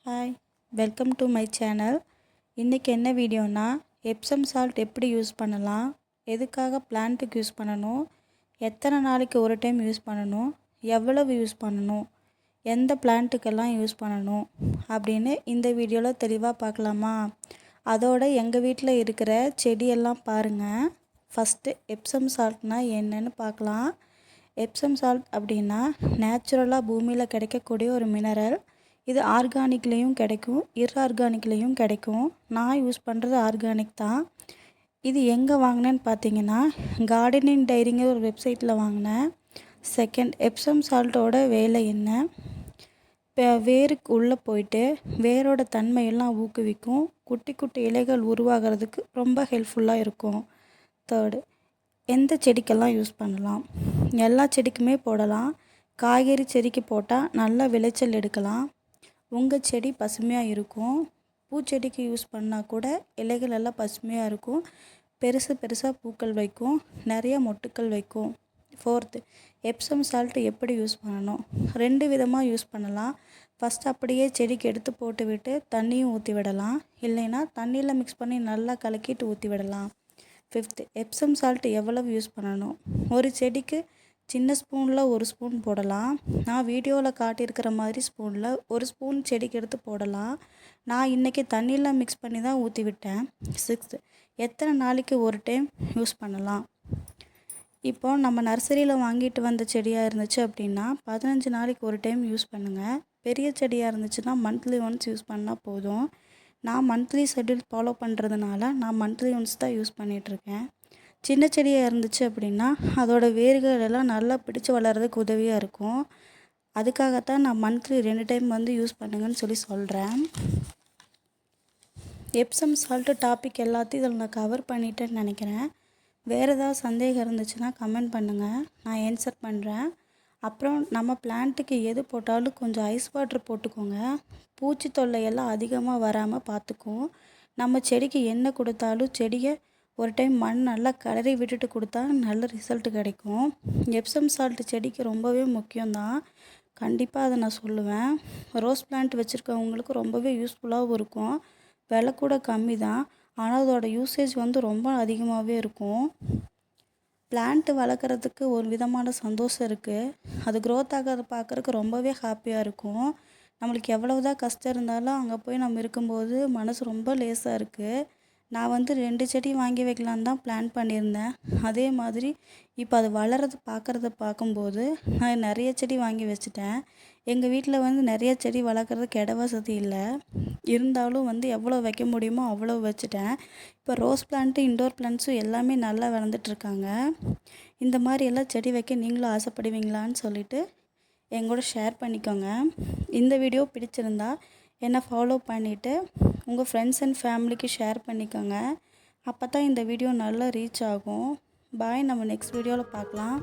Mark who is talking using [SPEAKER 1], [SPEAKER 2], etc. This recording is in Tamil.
[SPEAKER 1] Hi, welcome to my channel. இன்றைக்கி என்ன வீடியோனா, எப்சம் சால்ட் எப்படி யூஸ் பண்ணலாம், எதுக்காக பிளான்ட்டுக்கு யூஸ் பண்ணணும், எத்தனை நாளைக்கு ஒரு டைம் யூஸ் பண்ணணும், எவ்வளவு யூஸ் பண்ணணும், எந்த பிளான்ட்டுக்கெல்லாம் யூஸ் பண்ணணும் அப்படின்னு இந்த வீடியோவில் தெளிவாக பார்க்கலாமா. அதோட எங்கள் வீட்டில் இருக்கிற செடியெல்லாம் பாருங்கள். ஃபஸ்ட்டு எப்சம் சால்ட்னால் என்னன்னு பார்க்கலாம். எப்சம் சால்ட் அப்படின்னா நேச்சுரலாக பூமியில் கிடைக்கக்கூடிய ஒரு மினரல். இது ஆர்கானிக்லேயும் கிடைக்கும், இன்ஆர்கானிக்லேயும் கிடைக்கும். நான் யூஸ் பண்ணுறது ஆர்கானிக் தான். இது எங்கே வாங்கினேன்னு பார்த்தீங்கன்னா, கார்டனிங் டைரிங்கிற ஒரு வெப்சைட்டில் வாங்கினேன். செகண்ட், எப்சம் சால்ட்டோட வேலை என்ன, இப்போ வேருக்கு உள்ளே போயிட்டு வேரோட தன்மையெல்லாம் ஊக்குவிக்கும், குட்டி குட்டி இலைகள் உருவாகிறதுக்கு ரொம்ப ஹெல்ப்ஃபுல்லாக இருக்கும். தேர்டு, எந்த செடிக்கெல்லாம் யூஸ் பண்ணலாம், எல்லா செடிக்குமே போடலாம். காய்கறி செடிக்கு போட்டால் நல்ல விளைச்சல் எடுக்கலாம். உங்கள் செடி பசுமையாக இருக்கும். பூச்செடிக்கு யூஸ் பண்ணால் கூட இலைகள் எல்லாம் பசுமையாக இருக்கும், பெருசு பெருசாக பூக்கள் வைக்கும், நிறைய மொட்டுக்கள் வைக்கும். ஃபோர்த்து, எப்சம் சால்ட்டு எப்படி யூஸ் பண்ணணும், ரெண்டு விதமாக யூஸ் பண்ணலாம். ஃபஸ்ட் அப்படியே செடிக்கு எடுத்து போட்டு விட்டு தண்ணியும் ஊற்றி விடலாம், இல்லைன்னா தண்ணியில் மிக்ஸ் பண்ணி நல்லா கலக்கிட்டு ஊற்றி விடலாம். ஃபிஃப்த்து, எப்சம் சால்ட்டு எவ்வளவு யூஸ் பண்ணணும், ஒரு செடிக்கு சின்ன ஸ்பூனில் ஒரு ஸ்பூன் போடலாம். நான் வீடியோவில் காட்டியிருக்கிற மாதிரி ஸ்பூனில் ஒரு ஸ்பூன் செடிக்கு எடுத்து போடலாம். நான் இன்றைக்கி தண்ணியில் மிக்ஸ் பண்ணி தான் ஊற்றி விட்டேன். சிக்ஸ்த்து, எத்தனை நாளைக்கு ஒரு டைம் யூஸ் பண்ணலாம். இப்போது நம்ம நர்சரியில் வாங்கிட்டு வந்த செடியாக இருந்துச்சு அப்படின்னா 15 நாளைக்கு ஒரு டைம் யூஸ் பண்ணுங்கள். பெரிய செடியாக இருந்துச்சுன்னா மந்த்லி ஒன்ஸ் யூஸ் பண்ணால் போதும். நான் மந்த்லி ஷெட்யூல் ஃபாலோ பண்ணுறதுனால நான் மந்த்லி ஒன்ஸ் தான் யூஸ் பண்ணிகிட்ருக்கேன். சின்ன செடியாக இருந்துச்சு அப்படின்னா அதோட வேர்கள் எல்லாம் நல்லா பிடிச்சி வளர்கிறதுக்கு உதவியாக இருக்கும். அதுக்காகத்தான் நான் மந்த்லி 2 டைம் வந்து யூஸ் பண்ணுங்கன்னு சொல்கிறேன். எப்சம் சால்ட்டு டாபிக் எல்லாத்தையும் இதில் நான் கவர் பண்ணிட்டேன்னு நினைக்கிறேன். வேறு ஏதாவது சந்தேகம் இருந்துச்சுன்னா கமெண்ட் பண்ணுங்கள், நான் ஆன்சர் பண்ணுறேன். அப்புறம் நம்ம பிளான்ட்டுக்கு எது போட்டாலும் கொஞ்சம் ஐஸ் வாட்டர் போட்டுக்கோங்க. பூச்சி தொல்லையெல்லாம் அதிகமாக வராமல் பார்த்துக்கும். நம்ம செடிக்கு என்ன கொடுத்தாலும் செடியை ஒரு டைம் மண் நல்லா கிளறி விட்டுட்டு கொடுத்தா நல்ல ரிசல்ட்டு கிடைக்கும். எப்சம் சால்ட்டு செடிக்கு ரொம்பவே முக்கியம்தான், கண்டிப்பாக அதை நான் சொல்லுவேன். ரோஸ் பிளான்ட் வச்சுருக்கவங்களுக்கு ரொம்பவே யூஸ்ஃபுல்லாகவும் இருக்கும். விலை கூட கம்மி தான், ஆனால் அதோட யூசேஜ் வந்து ரொம்ப அதிகமாகவே இருக்கும். பிளான்ட்டு வளர்க்குறதுக்கு ஒரு விதமான சந்தோஷம் இருக்குது. அது க்ரோத் ஆகிறத பார்க்குறதுக்கு ரொம்பவே ஹாப்பியாக இருக்கும். நம்மளுக்கு எவ்வளவு தான் கஷ்டம் இருந்தாலும் அங்கே போய் நம்ம இருக்கும்போது மனசு ரொம்ப லேசாக இருக்குது. நான் வந்து 2 செடி வாங்கி வைக்கலான்னு தான் பிளான் பண்ணியிருந்தேன். அதே மாதிரி இப்போ அது வளர்கிறத பார்க்கும்போது நான் நிறைய செடி வாங்கி வச்சுட்டேன். எங்கள் வீட்டில் வந்து நிறைய செடி வளர்க்குறதுக்கு இட வசதி இல்லை, இருந்தாலும் வந்து எவ்வளோ வைக்க முடியுமோ அவ்வளோ வச்சுட்டேன். இப்போ ரோஸ் பிளான்ட்டு இன்டோர் பிளான்ட்ஸும் எல்லாமே நல்லா வளர்ந்துட்டுருக்காங்க. இந்த மாதிரி எல்லாம் செடி வைக்க நீங்களும் ஆசைப்படுவீங்களான்னு சொல்லிவிட்டு எங்கூட ஷேர் பண்ணிக்கோங்க. இந்த வீடியோ பிடிச்சிருந்தா என்னை ஃபாலோ பண்ணிவிட்டு உங்கள் ஃப்ரெண்ட்ஸ் அண்ட் ஃபேமிலிக்கு ஷேர் பண்ணிக்கோங்க. அப்போ தான் இந்த வீடியோ நல்லா ரீச் ஆகும். பாய், நம்ம நெக்ஸ்ட் வீடியோவில் பார்க்கலாம்.